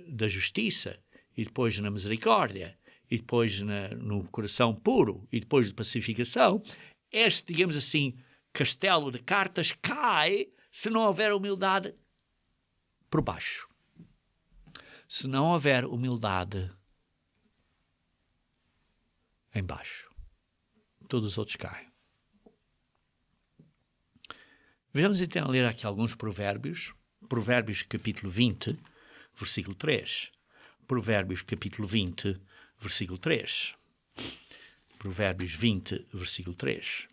da justiça, e depois na misericórdia, e depois no coração puro, e depois de pacificação, este, digamos assim, castelo de cartas cai se não houver humildade por baixo. Se não houver humildade em baixo, todos os outros caem. Vamos então ler aqui alguns provérbios. Provérbios capítulo 20, versículo 3. Provérbios capítulo 20, versículo 3. Provérbios 20, versículo 3.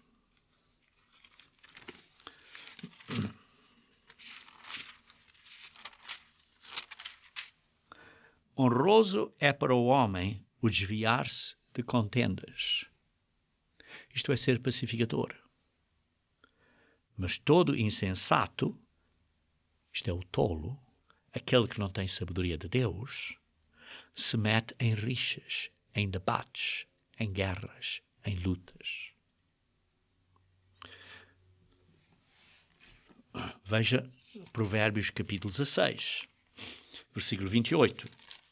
Honroso é para o homem o desviar-se de contendas. Isto é ser pacificador. Mas todo insensato, isto é o tolo, aquele que não tem sabedoria de Deus, se mete em rixas, em debates, em guerras, em lutas. Veja Provérbios capítulo 16, versículo 28.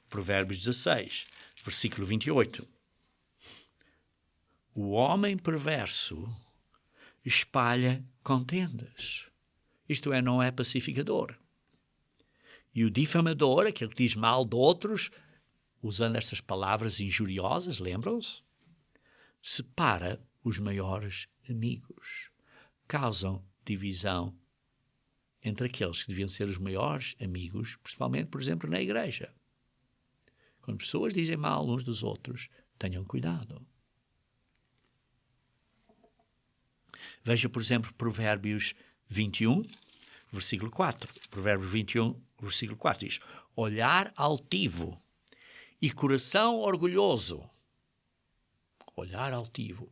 Provérbios 16, versículo 28. O homem perverso espalha contendas. Isto é, não é pacificador. E o difamador, aquele que diz mal de outros, usando estas palavras injuriosas, lembram-se? Separa os maiores amigos. Causam divisão entre aqueles que deviam ser os maiores amigos, principalmente, por exemplo, na igreja. Quando pessoas dizem mal uns dos outros, tenham cuidado. Veja, por exemplo, Provérbios 21, versículo 4. Provérbios 21, versículo 4 diz: olhar altivo e coração orgulhoso. Olhar altivo,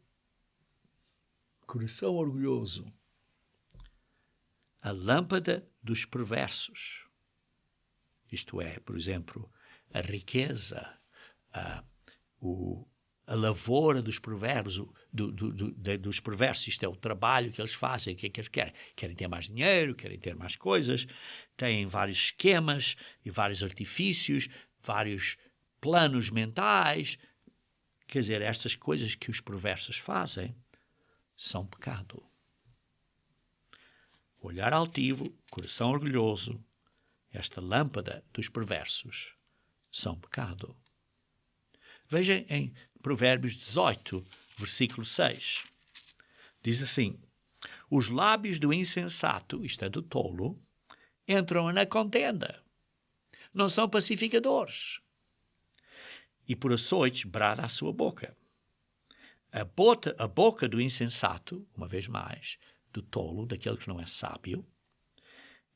coração orgulhoso. A lâmpada dos perversos. Isto é, por exemplo, a riqueza, a lavoura dos provérbios, dos perversos. Isto é o trabalho que eles fazem, o que é que eles querem? Querem ter mais dinheiro, querem ter mais coisas, têm vários esquemas e vários artifícios, vários planos mentais. Quer dizer, estas coisas que os perversos fazem são pecado. Olhar altivo, coração orgulhoso, esta lâmpada dos perversos são pecado. Vejam em Provérbios 18, versículo 6. Diz assim: os lábios do insensato, isto é do tolo, entram na contenda. Não são pacificadores. E por açoites brada a sua boca. A boca do insensato, uma vez mais, do tolo, daquele que não é sábio,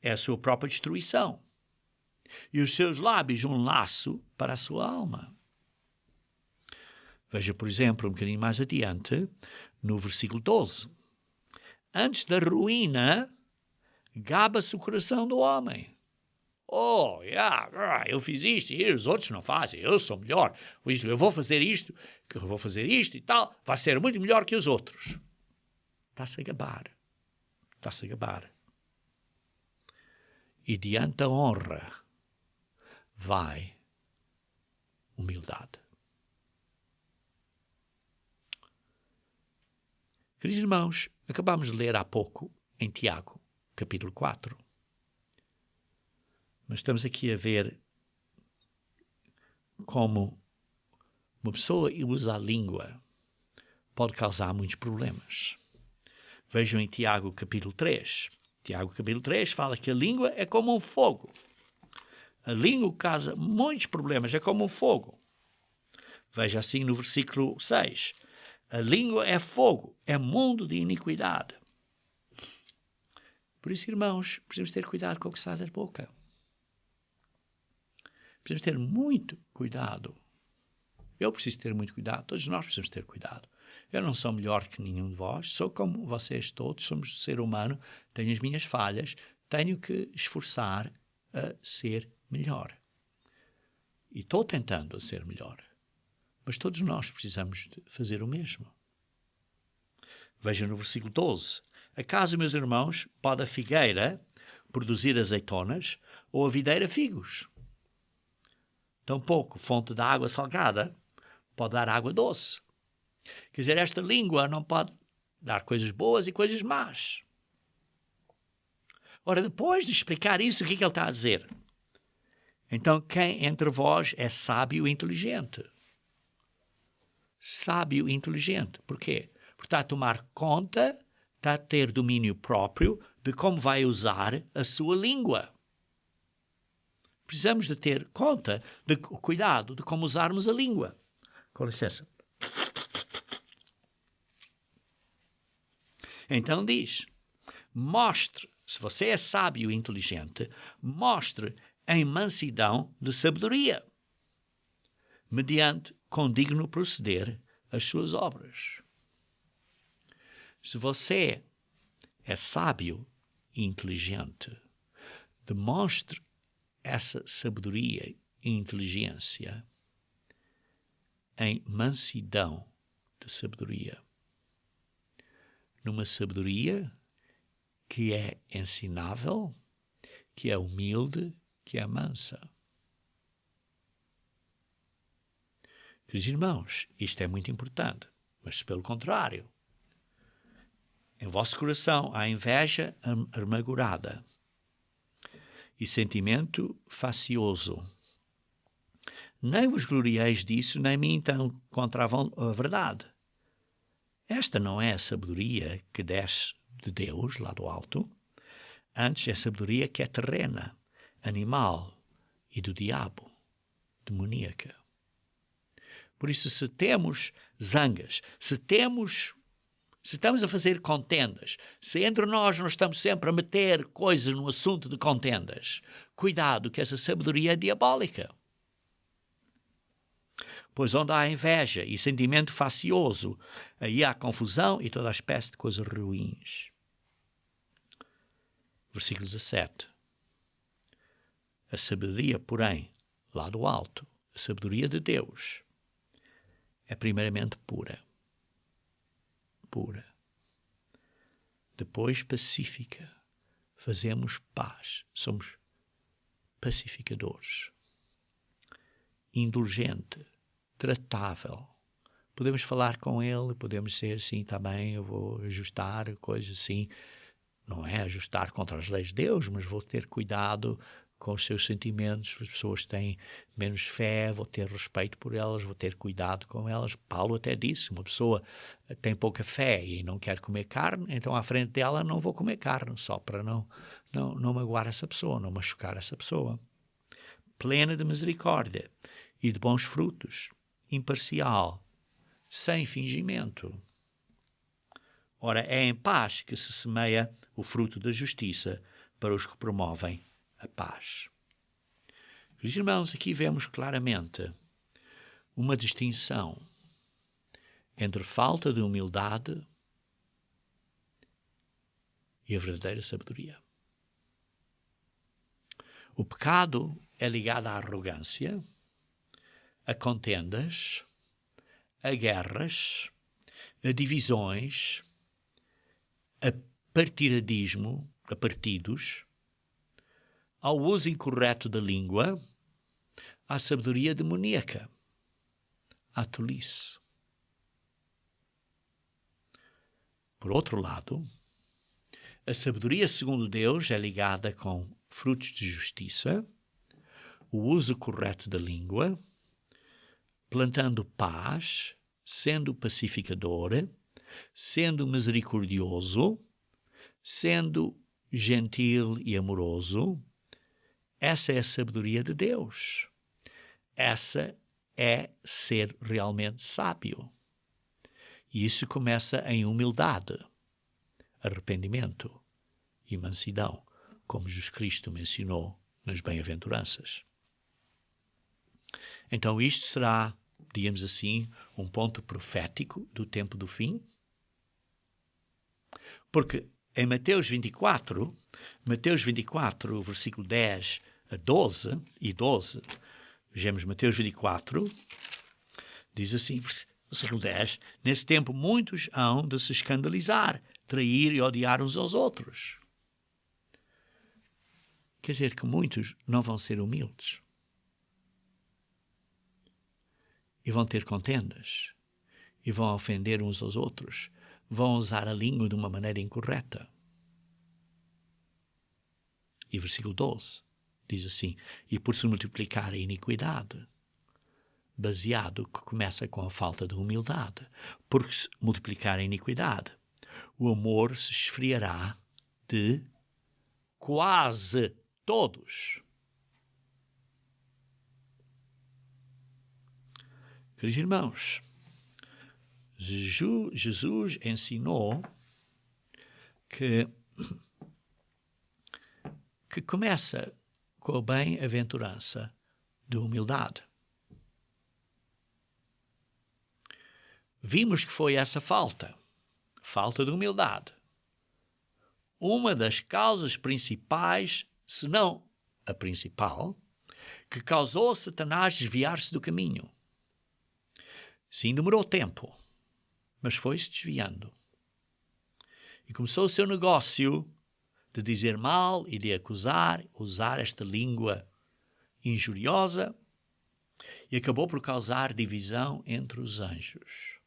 é a sua própria destruição. E os seus lábios um laço para a sua alma. Veja, por exemplo, um bocadinho mais adiante, no versículo 12. Antes da ruína, gaba-se o coração do homem. Eu fiz isto e os outros não fazem, eu sou melhor. Eu vou fazer isto e tal, vai ser muito melhor que os outros. Está-se a gabar. Está-se a gabar. E diante da honra vai humildade. Queridos irmãos, acabamos de ler há pouco em Tiago, capítulo 4. Mas estamos aqui a ver como uma pessoa usa a língua pode causar muitos problemas. Vejam em Tiago, capítulo 3. Tiago, capítulo 3, fala que a língua é como um fogo. A língua causa muitos problemas, é como um fogo. Veja assim no versículo 6. A língua é fogo, é mundo de iniquidade. Por isso, irmãos, precisamos ter cuidado com o que sai da boca. Precisamos ter muito cuidado. Eu preciso ter muito cuidado, todos nós precisamos ter cuidado. Eu não sou melhor que nenhum de vós, sou como vocês todos, somos ser humano, tenho as minhas falhas, tenho que esforçar a ser melhor. e estou tentando ser melhor. Mas todos nós precisamos de fazer o mesmo. Veja no versículo 12. Acaso, meus irmãos, pode a figueira produzir azeitonas ou a videira figos? Tampouco fonte de água salgada pode dar água doce. Quer dizer, esta língua não pode dar coisas boas e coisas más. Ora, depois de explicar isso, o que ele está a dizer? Então, quem entre vós é sábio e inteligente? Sábio e inteligente. Porquê? Porque está a tomar conta, está a ter domínio próprio de como vai usar a sua língua. Precisamos de ter conta, de cuidado de como usarmos a língua. Com licença. Então diz, mostre, se você é sábio e inteligente, mostre em mansidão de sabedoria, mediante condigno proceder as suas obras. Se você é sábio e inteligente, demonstre essa sabedoria e inteligência em mansidão de sabedoria. Numa sabedoria que é ensinável, que é humilde, que é mansa. Queridos irmãos, isto é muito importante, mas se pelo contrário, em vosso coração há inveja amargurada e sentimento facioso, nem vos glorieis disso, nem mintam contra a verdade. Esta não é a sabedoria que desce de Deus, lá do alto. Antes é a sabedoria que é terrena, animal e do diabo, demoníaca. Por isso, se temos zangas, se estamos a fazer contendas, se entre nós estamos sempre a meter coisas no assunto de contendas, cuidado que essa sabedoria é diabólica. Pois onde há inveja e sentimento facioso, aí há confusão e toda a espécie de coisas ruins. Versículo 17. A sabedoria, porém, lá do alto, a sabedoria de Deus, é primeiramente pura. Pura. Depois pacífica. Fazemos paz. Somos pacificadores. Indulgente. Tratável. Podemos falar com ele, podemos ser assim, está bem, eu vou ajustar, coisas assim. Não é ajustar contra as leis de Deus, mas vou ter cuidado com os seus sentimentos. As pessoas têm menos fé, vou ter respeito por elas, vou ter cuidado com elas. Paulo até disse, uma pessoa tem pouca fé e não quer comer carne, então à frente dela não vou comer carne, só para não magoar essa pessoa, não machucar essa pessoa. Plena de misericórdia e de bons frutos, imparcial, sem fingimento. Ora, é em paz que se semeia o fruto da justiça para os que promovem a paz. Queridos irmãos, aqui vemos claramente uma distinção entre falta de humildade e a verdadeira sabedoria. O pecado é ligado à arrogância, a contendas, a guerras, a divisões, a partidarismo, a partidos, ao uso incorreto da língua, à sabedoria demoníaca, à tolice. Por outro lado, a sabedoria segundo Deus é ligada com frutos de justiça, o uso correto da língua, plantando paz, sendo pacificador, sendo misericordioso, sendo gentil e amoroso. Essa é a sabedoria de Deus. Essa é ser realmente sábio. E isso começa em humildade, arrependimento e mansidão, como Jesus Cristo mencionou nas bem-aventuranças. Então isto será, digamos assim, um ponto profético do tempo do fim. Porque em Mateus 24, versículo 10 a 12, Vejamos Mateus 24, diz assim, versículo 10, nesse tempo muitos hão de se escandalizar, trair e odiar uns aos outros. Quer dizer que muitos não vão ser humildes. E vão ter contendas. E vão ofender uns aos outros. Vão usar a língua de uma maneira incorreta. E versículo 12 diz assim, e por se multiplicar a iniquidade, baseado que começa com a falta de humildade, porque se multiplicar a iniquidade, o amor se esfriará de quase todos. Queridos irmãos, Jesus ensinou que começa com a bem-aventurança de humildade. Vimos que foi essa falta de humildade, uma das causas principais, se não a principal, que causou Satanás desviar-se do caminho. Sim, demorou tempo, mas foi-se desviando. E começou o seu negócio de dizer mal e de acusar, usar esta língua injuriosa, e acabou por causar divisão entre os anjos.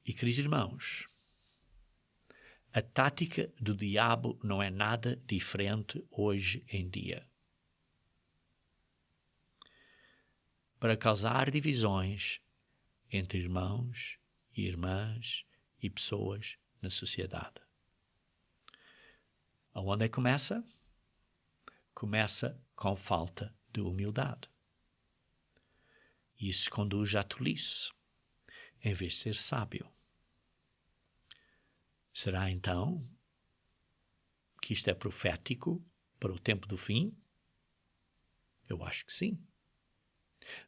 E, queridos irmãos, a tática do diabo não é nada diferente hoje em dia. Para causar divisões entre irmãos e irmãs e pessoas na sociedade. Aonde é que começa? Começa com falta de humildade. E isso conduz à tolice, em vez de ser sábio. Será então que isto é profético para o tempo do fim? Eu acho que sim.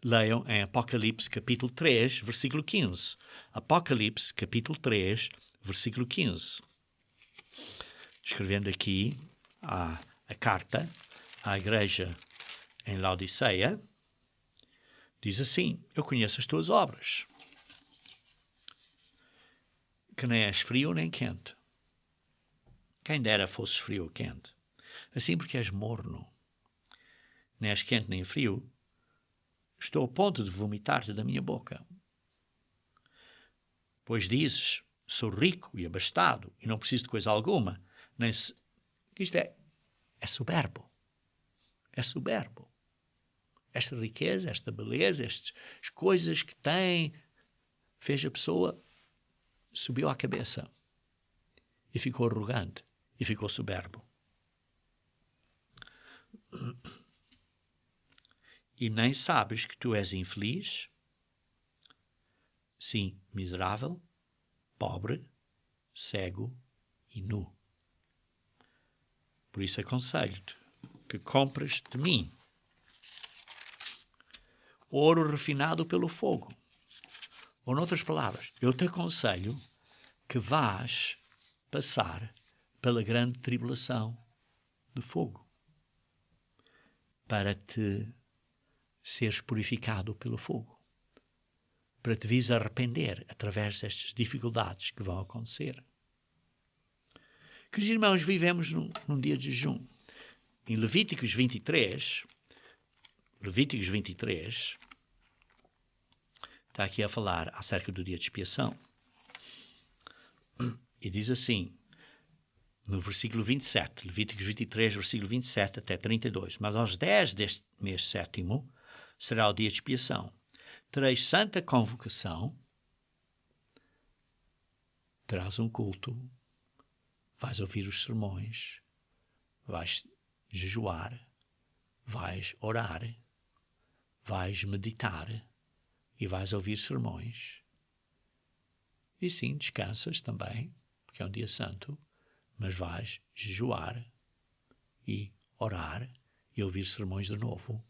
Leiam em Apocalipse capítulo 3, versículo 15. Apocalipse capítulo 3, versículo 15. Escrevendo aqui a carta à igreja em Laodiceia, diz assim, eu conheço as tuas obras, que nem és frio nem quente. Quem dera fosses frio ou quente. Assim porque és morno, nem és quente nem frio, estou a ponto de vomitar-te da minha boca. Pois dizes, sou rico e abastado e não preciso de coisa alguma. Isto é soberbo. É soberbo. Esta riqueza, esta beleza, estas coisas que tem, fez a pessoa, subiu à cabeça e ficou arrogante e ficou soberbo. E nem sabes que tu és infeliz? Sim, miserável, pobre, cego e nu. Por isso aconselho-te que compres de mim ouro refinado pelo fogo. Ou, noutras palavras, eu te aconselho que vás passar pela grande tribulação de fogo para te seres purificado pelo fogo, para te vires arrepender através destas dificuldades que vão acontecer. Queridos irmãos, vivemos num dia de jejum. Em Levíticos 23, está aqui a falar acerca do dia de expiação. E diz assim, no versículo 27, Levíticos 23, versículo 27 até 32, mas aos 10 deste mês sétimo será o dia de expiação. Tereis santa convocação, terás um culto, vais ouvir os sermões, vais jejuar, vais orar, vais meditar e vais ouvir sermões. E sim, descansas também, porque é um dia santo, mas vais jejuar e orar e ouvir sermões de novo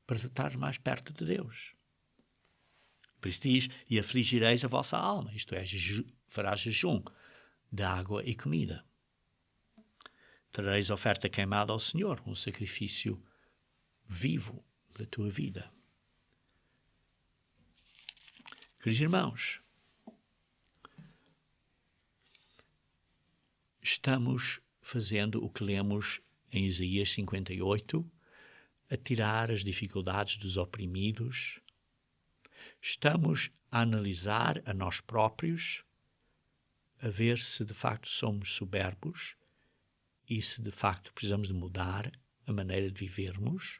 para estar mais perto de Deus. Por isso diz, e afligireis a vossa alma, isto é, farás jejum de água e comida. trareis oferta queimada ao Senhor, um sacrifício vivo da tua vida. Queridos irmãos, estamos fazendo o que lemos em Isaías 58, a tirar as dificuldades dos oprimidos. Estamos a analisar a nós próprios, a ver se de facto somos soberbos e se de facto precisamos de mudar a maneira de vivermos.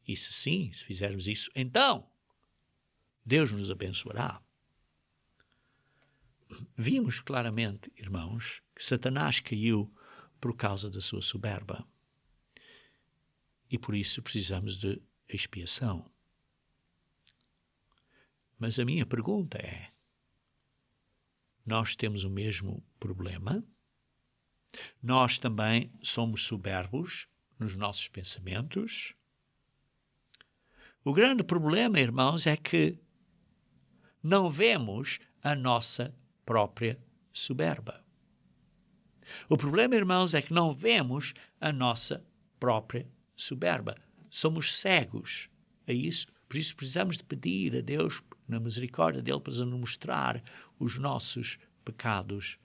E se sim, se fizermos isso, então Deus nos abençoará. Vimos claramente, irmãos, que Satanás caiu por causa da sua soberba. E por isso precisamos de expiação. Mas a minha pergunta é, nós temos o mesmo problema? Nós também somos soberbos nos nossos pensamentos? O grande problema, irmãos, é que não vemos a nossa própria soberba. O problema, irmãos, é que não vemos a nossa própria soberba. Somos cegos a isso. Por isso precisamos de pedir a Deus, na misericórdia dele, para nos mostrar os nossos pecados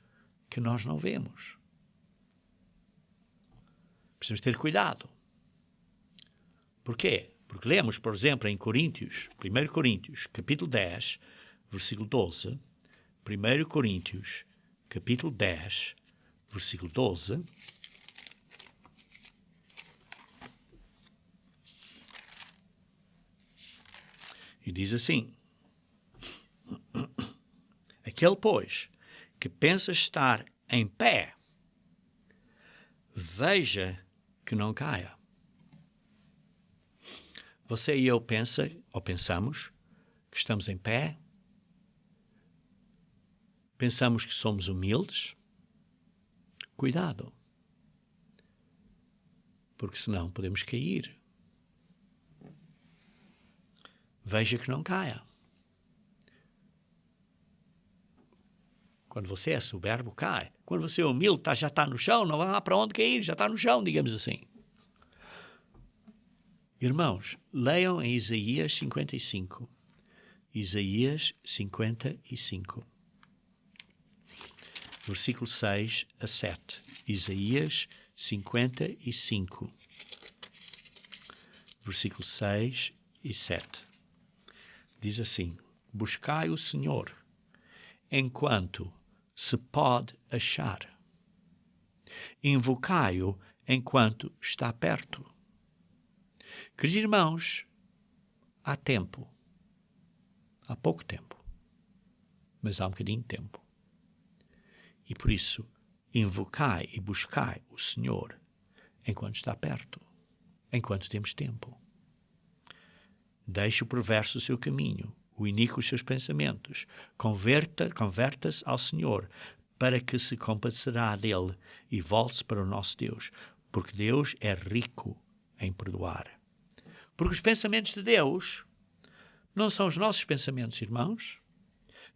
que nós não vemos. Precisamos ter cuidado. Porquê? Porque lemos, por exemplo, em Coríntios, 1 Coríntios, capítulo 10, versículo 12, 1 Coríntios, capítulo 10, versículo 12, e diz assim: aquele, pois, que pensa estar em pé, veja que não caia. Você e eu pensamos que estamos em pé? Pensamos que somos humildes? Cuidado, porque senão podemos cair. Veja que não caia. Quando você é soberbo, cai. Quando você é humilde, já está no chão, não há para onde cair, já está no chão, digamos assim. Irmãos, leiam em Isaías 55. Isaías 55. Versículo 6 a 7. Isaías 55. Versículo 6 e 7. Diz assim: buscai o Senhor enquanto se pode achar. Invocai-o enquanto está perto. Queridos irmãos, há tempo. Há pouco tempo. Mas há um bocadinho de tempo. E por isso, invocai e buscai o Senhor enquanto está perto. Enquanto temos tempo. Deixe o perverso o seu caminho, o iníquo os seus pensamentos. Converta-se ao Senhor, para que se compadecerá dele e volte-se para o nosso Deus, porque Deus é rico em perdoar. Porque os pensamentos de Deus não são os nossos pensamentos, irmãos,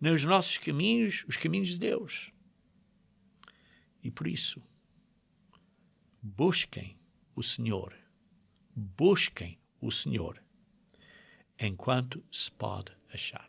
nem os nossos caminhos, os caminhos de Deus. E por isso, busquem o Senhor. Busquem o Senhor enquanto se pode achar.